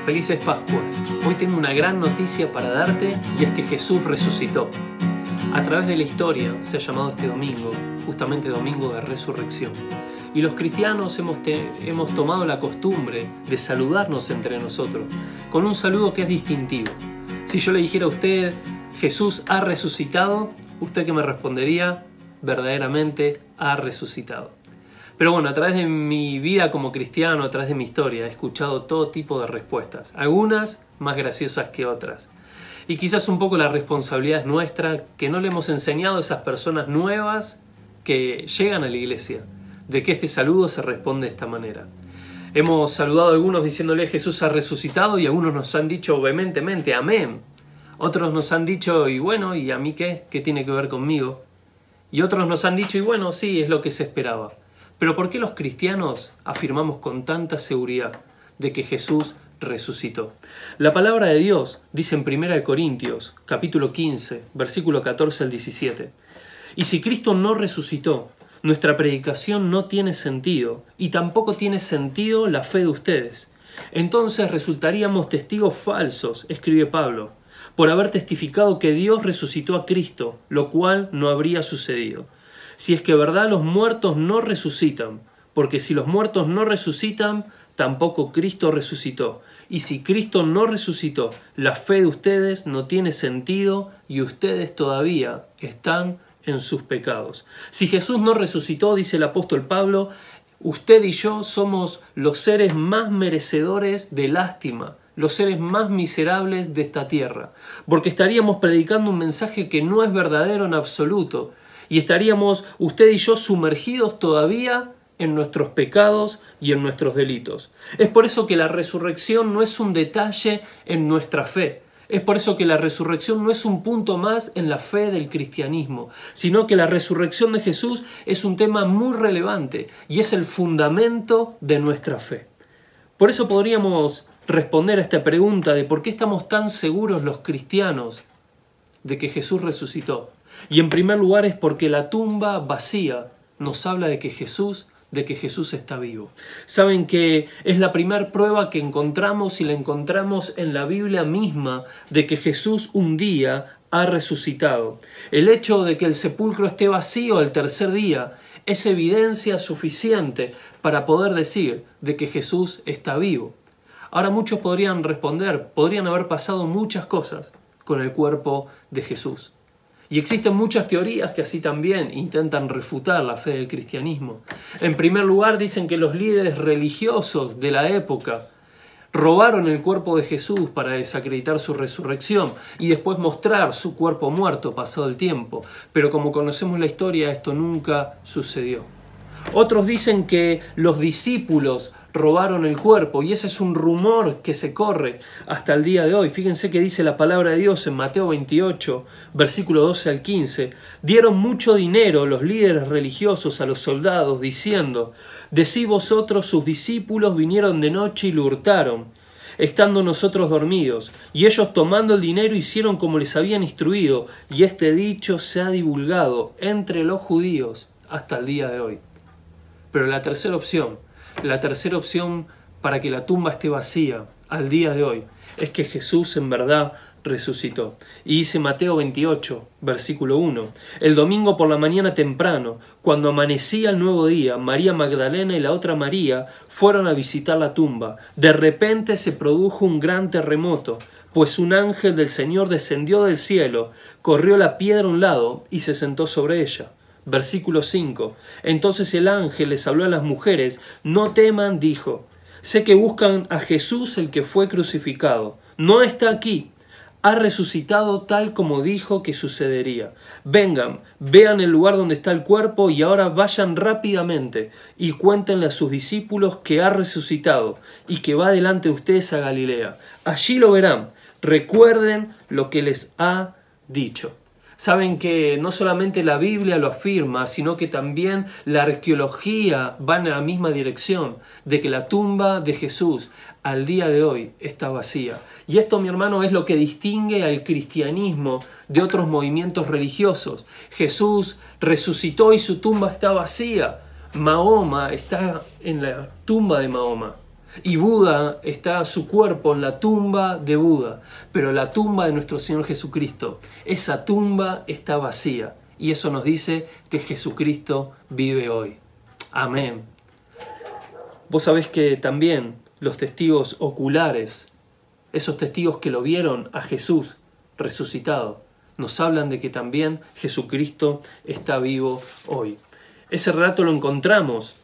Felices Pascuas. Hoy tengo una gran noticia para darte y es que Jesús resucitó. A través de la historia se ha llamado este domingo, justamente Domingo de Resurrección. Y los cristianos hemos tomado la costumbre de saludarnos entre nosotros, con un saludo que es distintivo. Si yo le dijera a usted, Jesús ha resucitado, ¿usted qué me respondería? Verdaderamente ha resucitado. Pero bueno, a través de mi vida como cristiano, a través de mi historia, he escuchado todo tipo de respuestas, algunas más graciosas que otras. Y quizás un poco la responsabilidad es nuestra, que no le hemos enseñado a esas personas nuevas que llegan a la iglesia, de que este saludo se responde de esta manera. Hemos saludado a algunos diciéndole Jesús ha resucitado y algunos nos han dicho vehementemente amén. Otros nos han dicho y bueno, ¿y a mí qué? ¿Qué tiene que ver conmigo? Y otros nos han dicho y bueno, sí, es lo que se esperaba. Pero ¿por qué los cristianos afirmamos con tanta seguridad de que Jesús resucitó? La palabra de Dios dice en 1 Corintios, capítulo 15, versículo 14 al 17. Y si Cristo no resucitó, nuestra predicación no tiene sentido, y tampoco tiene sentido la fe de ustedes. Entonces resultaríamos testigos falsos, escribe Pablo, por haber testificado que Dios resucitó a Cristo, lo cual no habría sucedido. Si es que verdad los muertos no resucitan, porque si los muertos no resucitan, tampoco Cristo resucitó. Y si Cristo no resucitó, la fe de ustedes no tiene sentido y ustedes todavía están en sus pecados. Si Jesús no resucitó, dice el apóstol Pablo, usted y yo somos los seres más merecedores de lástima, los seres más miserables de esta tierra, porque estaríamos predicando un mensaje que no es verdadero en absoluto, y estaríamos usted y yo sumergidos todavía en nuestros pecados y en nuestros delitos. Es por eso que la resurrección no es un detalle en nuestra fe. Es por eso que la resurrección no es un punto más en la fe del cristianismo, sino que la resurrección de Jesús es un tema muy relevante y es el fundamento de nuestra fe. Por eso podríamos responder a esta pregunta de por qué estamos tan seguros los cristianos de que Jesús resucitó. Y en primer lugar es porque la tumba vacía nos habla de que Jesús está vivo. Saben que es la primera prueba que encontramos y la encontramos en la Biblia misma de que Jesús un día ha resucitado. El hecho de que el sepulcro esté vacío al tercer día es evidencia suficiente para poder decir de que Jesús está vivo. Ahora muchos podrían responder, podrían haber pasado muchas cosas con el cuerpo de Jesús. Y existen muchas teorías que así también intentan refutar la fe del cristianismo. En primer lugar, dicen que los líderes religiosos de la época robaron el cuerpo de Jesús para desacreditar su resurrección y después mostrar su cuerpo muerto pasado el tiempo. Pero como conocemos la historia, esto nunca sucedió. Otros dicen que los discípulos robaron el cuerpo y ese es un rumor que se corre hasta el día de hoy. Fíjense que dice la palabra de Dios en Mateo 28, versículo 12 al 15. Dieron mucho dinero los líderes religiosos a los soldados diciendo, decid vosotros sus discípulos vinieron de noche y lo hurtaron, estando nosotros dormidos. Y ellos tomando el dinero hicieron como les habían instruido y este dicho se ha divulgado entre los judíos hasta el día de hoy. Pero la tercera opción para que la tumba esté vacía al día de hoy es que Jesús en verdad resucitó. Y dice Mateo 28, versículo 1, el domingo por la mañana temprano, cuando amanecía el nuevo día, María Magdalena y la otra María fueron a visitar la tumba. De repente se produjo un gran terremoto, pues un ángel del Señor descendió del cielo, corrió la piedra a un lado y se sentó sobre ella. Versículo 5. Entonces el ángel les habló a las mujeres, no teman, dijo, sé que buscan a Jesús el que fue crucificado. No está aquí, ha resucitado tal como dijo que sucedería. Vengan, vean el lugar donde está el cuerpo y ahora vayan rápidamente y cuéntenle a sus discípulos que ha resucitado y que va delante de ustedes a Galilea. Allí lo verán, recuerden lo que les ha dicho. Saben que no solamente la Biblia lo afirma, sino que también la arqueología va en la misma dirección, de que la tumba de Jesús al día de hoy está vacía. Y esto, mi hermano, es lo que distingue al cristianismo de otros movimientos religiosos. Jesús resucitó y su tumba está vacía. Mahoma está en la tumba de Mahoma. Y Buda está su cuerpo en la tumba de Buda, pero la tumba de nuestro Señor Jesucristo, esa tumba está vacía. Y eso nos dice que Jesucristo vive hoy. Amén. Vos sabés que también los testigos oculares, esos testigos que lo vieron a Jesús resucitado, nos hablan de que también Jesucristo está vivo hoy. Ese relato lo encontramos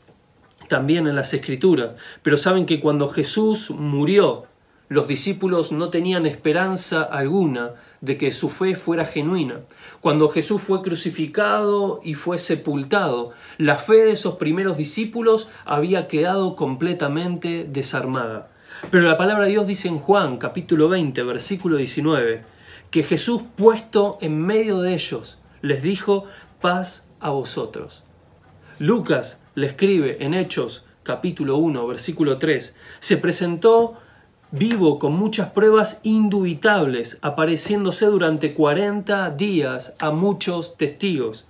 también en las Escrituras, pero saben que cuando Jesús murió, los discípulos no tenían esperanza alguna de que su fe fuera genuina. Cuando Jesús fue crucificado y fue sepultado, la fe de esos primeros discípulos había quedado completamente desarmada. Pero la palabra de Dios dice en Juan, capítulo 20, versículo 19, que Jesús, puesto en medio de ellos, les dijo: paz a vosotros. Lucas le escribe en Hechos, capítulo 1, versículo 3, se presentó vivo con muchas pruebas indubitables, apareciéndose durante 40 días a muchos testigos.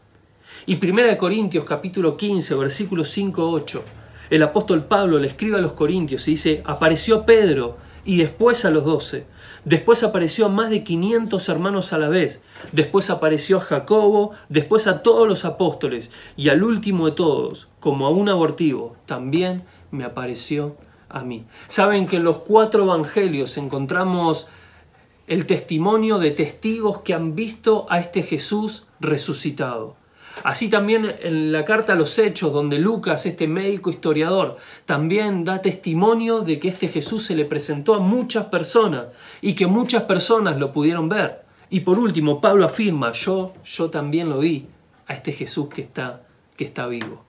Y 1 Corintios capítulo 15, versículos 5-8, el apóstol Pablo le escribe a los corintios y dice: apareció a Pedro y después a los 12, después apareció a más de 500 hermanos a la vez, después apareció a Jacobo, después a todos los apóstoles, y al último de todos, como a un abortivo, también me apareció a mí. Saben que en los 4 evangelios encontramos el testimonio de testigos que han visto a este Jesús resucitado. Así también en la carta a los Hechos, donde Lucas, este médico historiador, también da testimonio de que este Jesús se le presentó a muchas personas y que muchas personas lo pudieron ver. Y por último, Pablo afirma: yo también lo vi, a este Jesús que está vivo.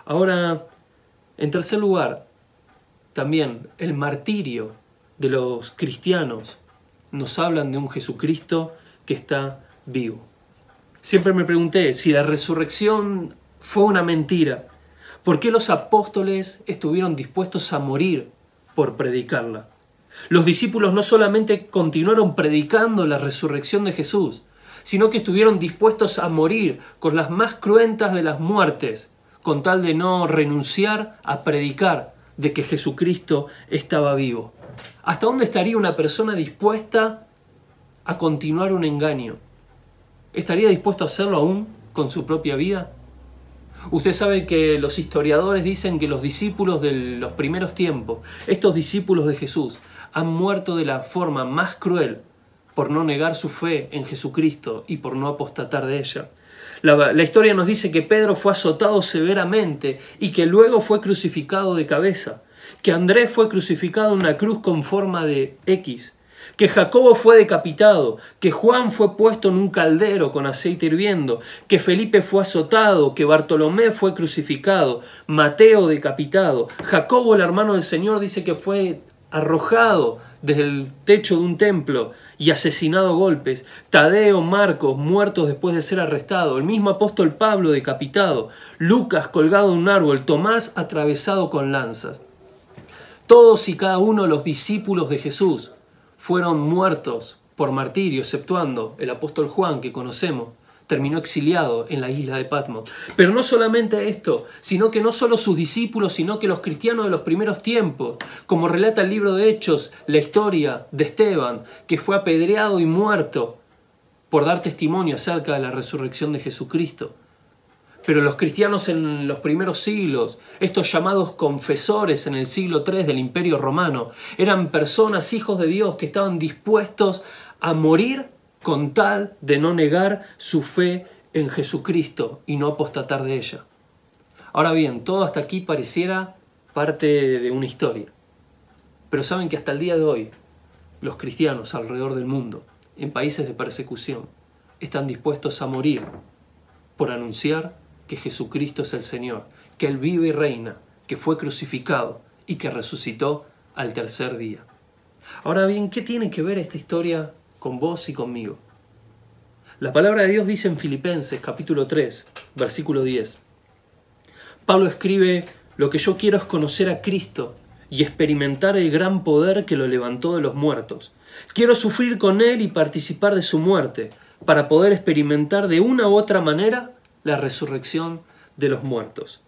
Ahora, en tercer lugar, también el martirio de los cristianos nos hablan de un Jesucristo que está vivo. Siempre me pregunté, si la resurrección fue una mentira, ¿por qué los apóstoles estuvieron dispuestos a morir por predicarla? Los discípulos no solamente continuaron predicando la resurrección de Jesús, sino que estuvieron dispuestos a morir con las más cruentas de las muertes, con tal de no renunciar a predicar de que Jesucristo estaba vivo. ¿Hasta dónde estaría una persona dispuesta a continuar un engaño? ¿Estaría dispuesto a hacerlo aún con su propia vida? Usted sabe que los historiadores dicen que los discípulos de los primeros tiempos, estos discípulos de Jesús, han muerto de la forma más cruel por no negar su fe en Jesucristo y por no apostatar de ella. La historia nos dice que Pedro fue azotado severamente y que luego fue crucificado de cabeza, que Andrés fue crucificado en una cruz con forma de X, que Jacobo fue decapitado, que Juan fue puesto en un caldero con aceite hirviendo, que Felipe fue azotado, que Bartolomé fue crucificado, Mateo decapitado, Jacobo, el hermano del Señor, dice que fue arrojado desde el techo de un templo y asesinado a golpes, Tadeo, Marcos, muertos después de ser arrestados, el mismo apóstol Pablo decapitado, Lucas colgado en un árbol, Tomás atravesado con lanzas. Todos y cada uno de los discípulos de Jesús fueron muertos por martirio, exceptuando el apóstol Juan, que conocemos, terminó exiliado en la isla de Patmos. Pero no solamente esto, sino que no solo sus discípulos, sino que los cristianos de los primeros tiempos, como relata el libro de Hechos, la historia de Esteban, que fue apedreado y muerto por dar testimonio acerca de la resurrección de Jesucristo. Pero los cristianos en los primeros siglos, estos llamados confesores en el siglo III del Imperio Romano, eran personas, hijos de Dios, que estaban dispuestos a morir con tal de no negar su fe en Jesucristo y no apostatar de ella. Ahora bien, todo hasta aquí pareciera parte de una historia. Pero saben que hasta el día de hoy, los cristianos alrededor del mundo, en países de persecución, están dispuestos a morir por anunciar que Jesucristo es el Señor, que Él vive y reina, que fue crucificado y que resucitó al tercer día. Ahora bien, ¿qué tiene que ver esta historia con vos y conmigo? La palabra de Dios dice en Filipenses capítulo 3, versículo 10. Pablo escribe: lo que yo quiero es conocer a Cristo y experimentar el gran poder que lo levantó de los muertos. Quiero sufrir con Él y participar de su muerte, para poder experimentar de una u otra manera la resurrección de los muertos.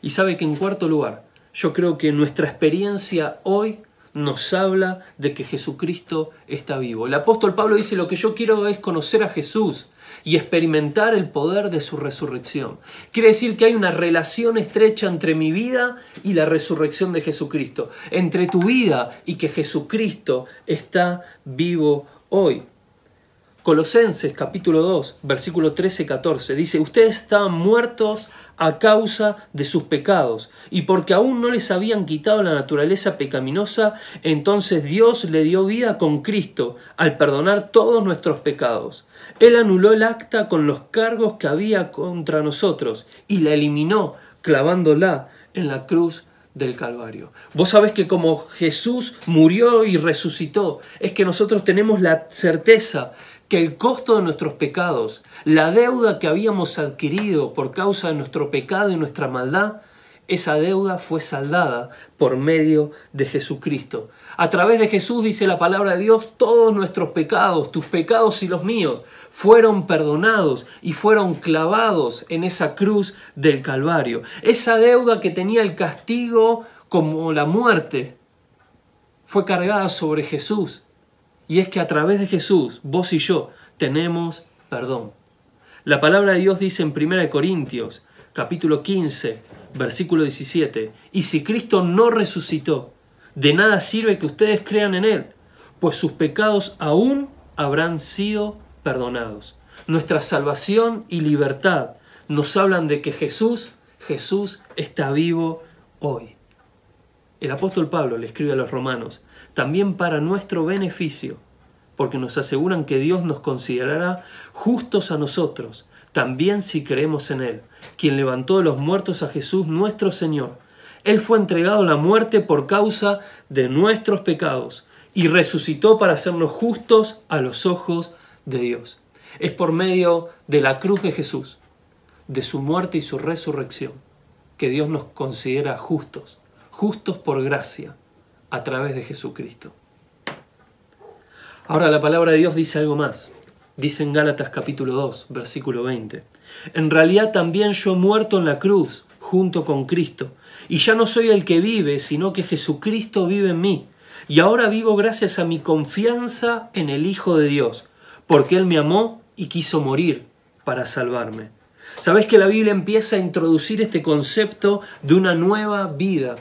Y sabe que en cuarto lugar, yo creo que nuestra experiencia hoy nos habla de que Jesucristo está vivo. El apóstol Pablo dice, lo que yo quiero es conocer a Jesús y experimentar el poder de su resurrección. Quiere decir que hay una relación estrecha entre mi vida y la resurrección de Jesucristo, entre tu vida y que Jesucristo está vivo hoy. Colosenses capítulo 2, versículo 13-14, dice, ustedes estaban muertos a causa de sus pecados, y porque aún no les habían quitado la naturaleza pecaminosa, entonces Dios le dio vida con Cristo, al perdonar todos nuestros pecados. Él anuló el acta con los cargos que había contra nosotros, y la eliminó, clavándola en la cruz del Calvario. Vos sabés que como Jesús murió y resucitó, es que nosotros tenemos la certeza que el costo de nuestros pecados, la deuda que habíamos adquirido por causa de nuestro pecado y nuestra maldad, esa deuda fue saldada por medio de Jesucristo. A través de Jesús, dice la palabra de Dios, todos nuestros pecados, tus pecados y los míos, fueron perdonados y fueron clavados en esa cruz del Calvario. Esa deuda que tenía el castigo como la muerte, fue cargada sobre Jesús. Y es que a través de Jesús, vos y yo, tenemos perdón. La palabra de Dios dice en 1 Corintios, capítulo 15, versículo 17, y si Cristo no resucitó, de nada sirve que ustedes crean en Él, pues sus pecados aún habrán sido perdonados. Nuestra salvación y libertad nos hablan de que Jesús está vivo hoy. El apóstol Pablo le escribe a los romanos, también para nuestro beneficio, porque nos aseguran que Dios nos considerará justos a nosotros, también si creemos en Él, quien levantó de los muertos a Jesús nuestro Señor. Él fue entregado a la muerte por causa de nuestros pecados y resucitó para hacernos justos a los ojos de Dios. Es por medio de la cruz de Jesús, de su muerte y su resurrección, que Dios nos considera justos por gracia, a través de Jesucristo. Ahora la palabra de Dios dice algo más. Dice en Gálatas capítulo 2, versículo 20. En realidad también yo he muerto en la cruz, junto con Cristo, y ya no soy el que vive, sino que Jesucristo vive en mí. Y ahora vivo gracias a mi confianza en el Hijo de Dios, porque Él me amó y quiso morir para salvarme. ¿Sabés que la Biblia empieza a introducir este concepto de una nueva vida?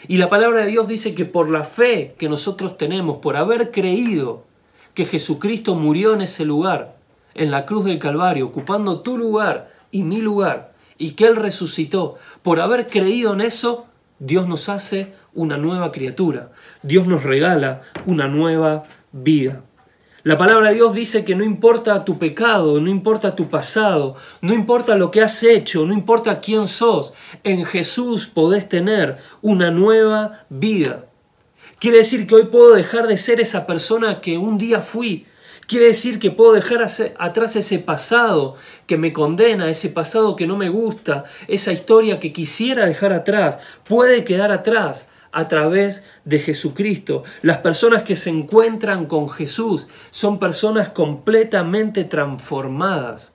Y la palabra de Dios dice que por la fe que nosotros tenemos, por haber creído que Jesucristo murió en ese lugar, en la cruz del Calvario, ocupando tu lugar y mi lugar, y que Él resucitó, por haber creído en eso, Dios nos hace una nueva criatura. Dios nos regala una nueva vida. La palabra de Dios dice que no importa tu pecado, no importa tu pasado, no importa lo que has hecho, no importa quién sos, en Jesús podés tener una nueva vida. Quiere decir que hoy puedo dejar de ser esa persona que un día fui. Quiere decir que puedo dejar atrás ese pasado que me condena, ese pasado que no me gusta, esa historia que quisiera dejar atrás, puede quedar atrás a través de Jesucristo. Las personas que se encuentran con Jesús son personas completamente transformadas.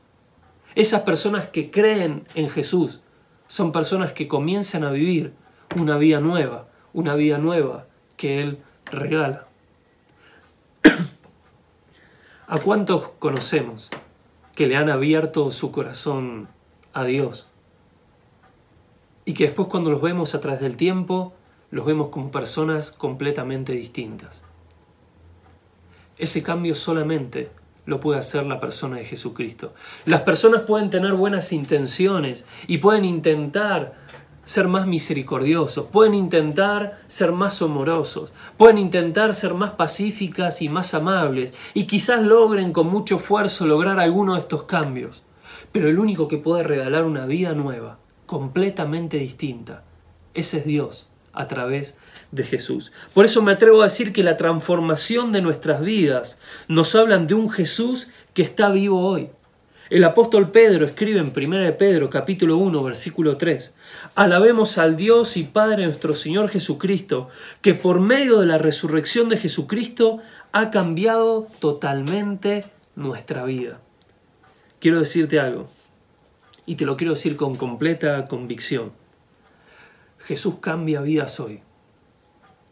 Esas personas que creen en Jesús son personas que comienzan a vivir una vida nueva que Él regala. ¿A cuántos conocemos que le han abierto su corazón a Dios? Y que después cuando los vemos a través del tiempo, los vemos como personas completamente distintas. Ese cambio solamente lo puede hacer la persona de Jesucristo. Las personas pueden tener buenas intenciones y pueden intentar ser más misericordiosos, pueden intentar ser más amorosos, pueden intentar ser más pacíficas y más amables, y quizás logren con mucho esfuerzo lograr alguno de estos cambios. Pero el único que puede regalar una vida nueva, completamente distinta, ese es Dios a través de Jesús. Por eso me atrevo a decir que la transformación de nuestras vidas nos hablan de un Jesús que está vivo hoy. El apóstol Pedro escribe en 1 Pedro capítulo 1 versículo 3: Alabemos al Dios y Padre de nuestro Señor Jesucristo, que por medio de la resurrección de Jesucristo ha cambiado totalmente nuestra vida. Quiero decirte algo, y te lo quiero decir con completa convicción. Jesús cambia vidas hoy.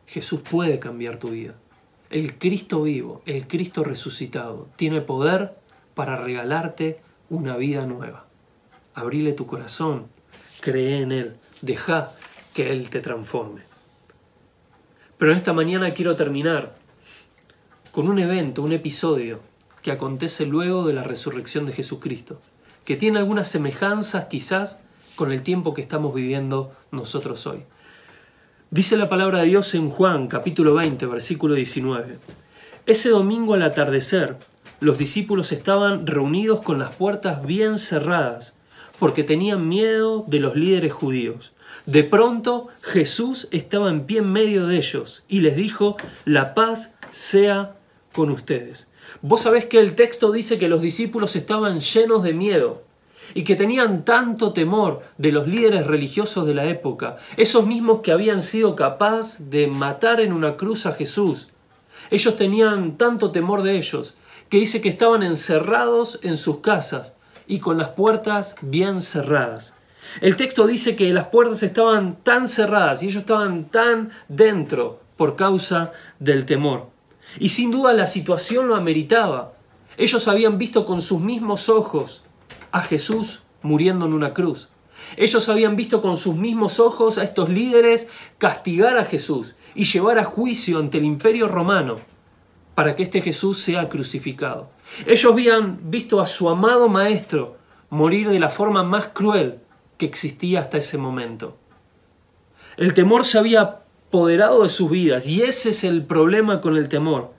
Jesús puede cambiar tu vida. El Cristo vivo, el Cristo resucitado, tiene poder para regalarte una vida nueva. Abrile tu corazón, cree en Él, deja que Él te transforme. Pero esta mañana quiero terminar con un evento, un episodio que acontece luego de la resurrección de Jesucristo, que tiene algunas semejanzas quizás con el tiempo que estamos viviendo nosotros hoy. Dice la palabra de Dios en Juan, capítulo 20, versículo 19. Ese domingo al atardecer, los discípulos estaban reunidos con las puertas bien cerradas, porque tenían miedo de los líderes judíos. De pronto, Jesús estaba en pie en medio de ellos y les dijo: la paz sea con ustedes. Vos sabés que el texto dice que los discípulos estaban llenos de miedo y que tenían tanto temor de los líderes religiosos de la época, esos mismos que habían sido capaces de matar en una cruz a Jesús. Ellos tenían tanto temor de ellos, que dice que estaban encerrados en sus casas y con las puertas bien cerradas. El texto dice que las puertas estaban tan cerradas y ellos estaban tan dentro por causa del temor. Y sin duda la situación lo ameritaba. Ellos habían visto con sus mismos ojos a Jesús muriendo en una cruz. Ellos habían visto con sus mismos ojos a estos líderes castigar a Jesús y llevar a juicio ante el Imperio Romano para que este Jesús sea crucificado. Ellos habían visto a su amado Maestro morir de la forma más cruel que existía hasta ese momento. El temor se había apoderado de sus vidas y ese es el problema con el temor,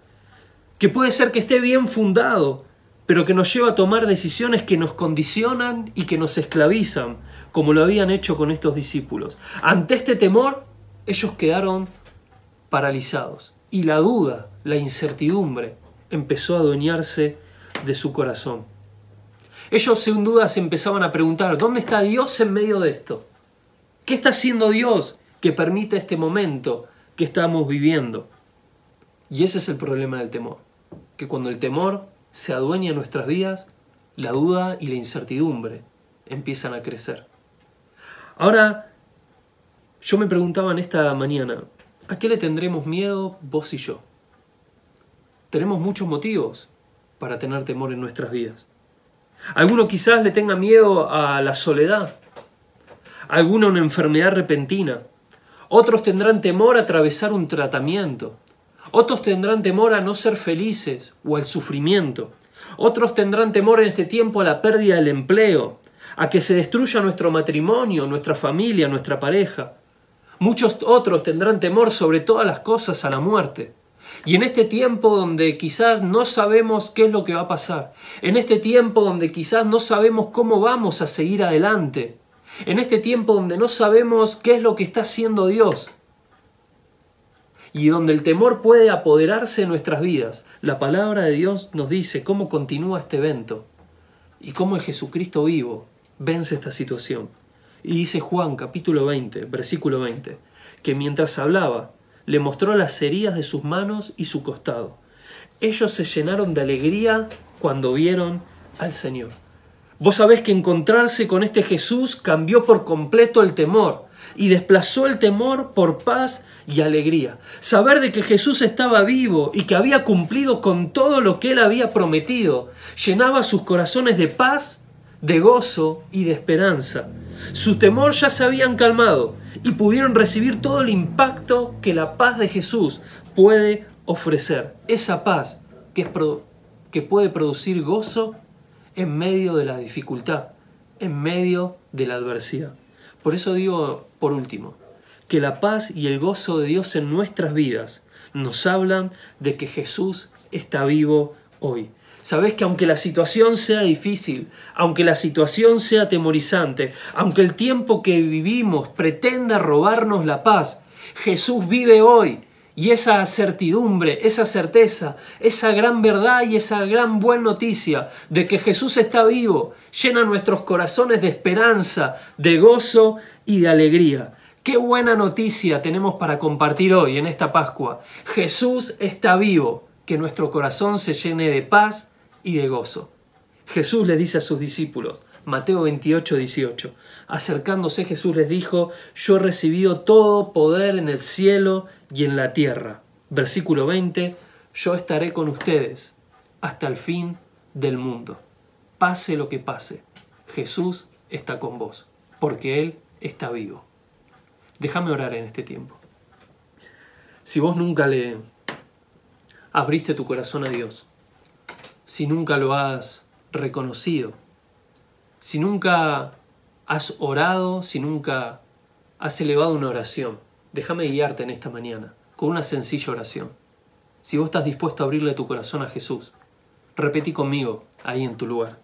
que puede ser que esté bien fundado, pero que nos lleva a tomar decisiones que nos condicionan y que nos esclavizan, como lo habían hecho con estos discípulos. Ante este temor, ellos quedaron paralizados y la duda, la incertidumbre, empezó a adueñarse de su corazón. Ellos sin duda se empezaban a preguntar: ¿dónde está Dios en medio de esto? ¿Qué está haciendo Dios que permite este momento que estamos viviendo? Y ese es el problema del temor, que cuando el temor se adueña de nuestras vidas, la duda y la incertidumbre empiezan a crecer. Ahora, yo me preguntaba en esta mañana, ¿a qué le tendremos miedo vos y yo? Tenemos muchos motivos para tener temor en nuestras vidas. Alguno quizás le tenga miedo a la soledad, alguno a una enfermedad repentina, otros tendrán temor a atravesar un tratamiento, otros tendrán temor a no ser felices o al sufrimiento, otros tendrán temor en este tiempo a la pérdida del empleo, a que se destruya nuestro matrimonio, nuestra familia, nuestra pareja. Muchos otros tendrán temor sobre todas las cosas a la muerte. Y en este tiempo donde quizás no sabemos qué es lo que va a pasar, en este tiempo donde quizás no sabemos cómo vamos a seguir adelante, en este tiempo donde no sabemos qué es lo que está haciendo Dios y donde el temor puede apoderarse de nuestras vidas, la palabra de Dios nos dice cómo continúa este evento y cómo el Jesucristo vivo vence esta situación. Y dice Juan capítulo 20, versículo 20, que mientras hablaba, le mostró las heridas de sus manos y su costado. Ellos se llenaron de alegría cuando vieron al Señor. Vos sabés que encontrarse con este Jesús cambió por completo el temor y desplazó el temor por paz y alegría. Saber de que Jesús estaba vivo y que había cumplido con todo lo que Él había prometido llenaba sus corazones de paz, de gozo y de esperanza. Su temor ya se habían calmado y pudieron recibir todo el impacto que la paz de Jesús puede ofrecer. Esa paz que puede producir gozo en medio de la dificultad, en medio de la adversidad. Por eso digo, por último, que la paz y el gozo de Dios en nuestras vidas nos hablan de que Jesús está vivo hoy. Sabés que aunque la situación sea difícil, aunque la situación sea atemorizante, aunque el tiempo que vivimos pretenda robarnos la paz, Jesús vive hoy. Y esa certidumbre, esa certeza, esa gran verdad y esa gran buena noticia de que Jesús está vivo, llena nuestros corazones de esperanza, de gozo y de alegría. Qué buena noticia tenemos para compartir hoy en esta Pascua. Jesús está vivo, que nuestro corazón se llene de paz y de gozo. Jesús le dice a sus discípulos: Mateo 28, 18. Acercándose Jesús les dijo: yo he recibido todo poder en el cielo y en la tierra. Versículo 20. Yo estaré con ustedes hasta el fin del mundo. Pase lo que pase, Jesús está con vos, porque Él está vivo. Déjame orar en este tiempo. Si vos nunca le abriste tu corazón a Dios, si nunca lo has reconocido, si nunca has orado, si nunca has elevado una oración, déjame guiarte en esta mañana con una sencilla oración. Si vos estás dispuesto a abrirle tu corazón a Jesús, repetí conmigo ahí en tu lugar.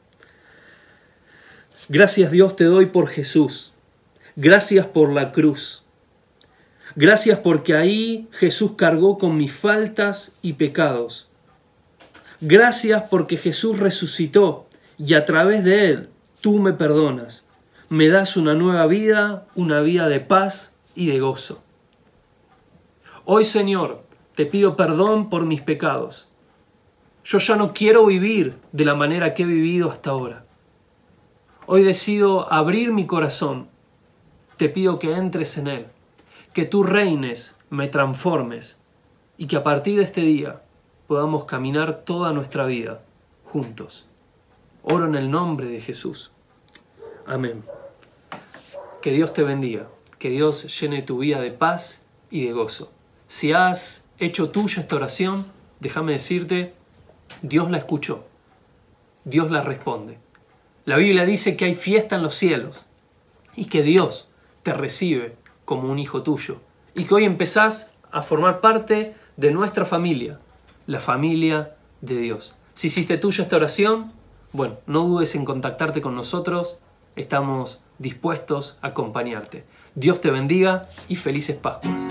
Gracias Dios te doy por Jesús. Gracias por la cruz. Gracias porque ahí Jesús cargó con mis faltas y pecados. Gracias porque Jesús resucitó y a través de Él tú me perdonas. Me das una nueva vida, una vida de paz y de gozo. Hoy, Señor, te pido perdón por mis pecados. Yo ya no quiero vivir de la manera que he vivido hasta ahora. Hoy decido abrir mi corazón. Te pido que entres en él, que tú reines, me transformes y que a partir de este día podamos caminar toda nuestra vida juntos. Oro en el nombre de Jesús. Amén. Que Dios te bendiga, que Dios llene tu vida de paz y de gozo. Si has hecho tuya esta oración, déjame decirte, Dios la escuchó, Dios la responde. La Biblia dice que hay fiesta en los cielos y que Dios te recibe como un hijo tuyo y que hoy empezás a formar parte de nuestra familia, la familia de Dios. Si hiciste tuya esta oración, bueno, no dudes en contactarte con nosotros, estamos dispuestos a acompañarte. Dios te bendiga y felices Pascuas.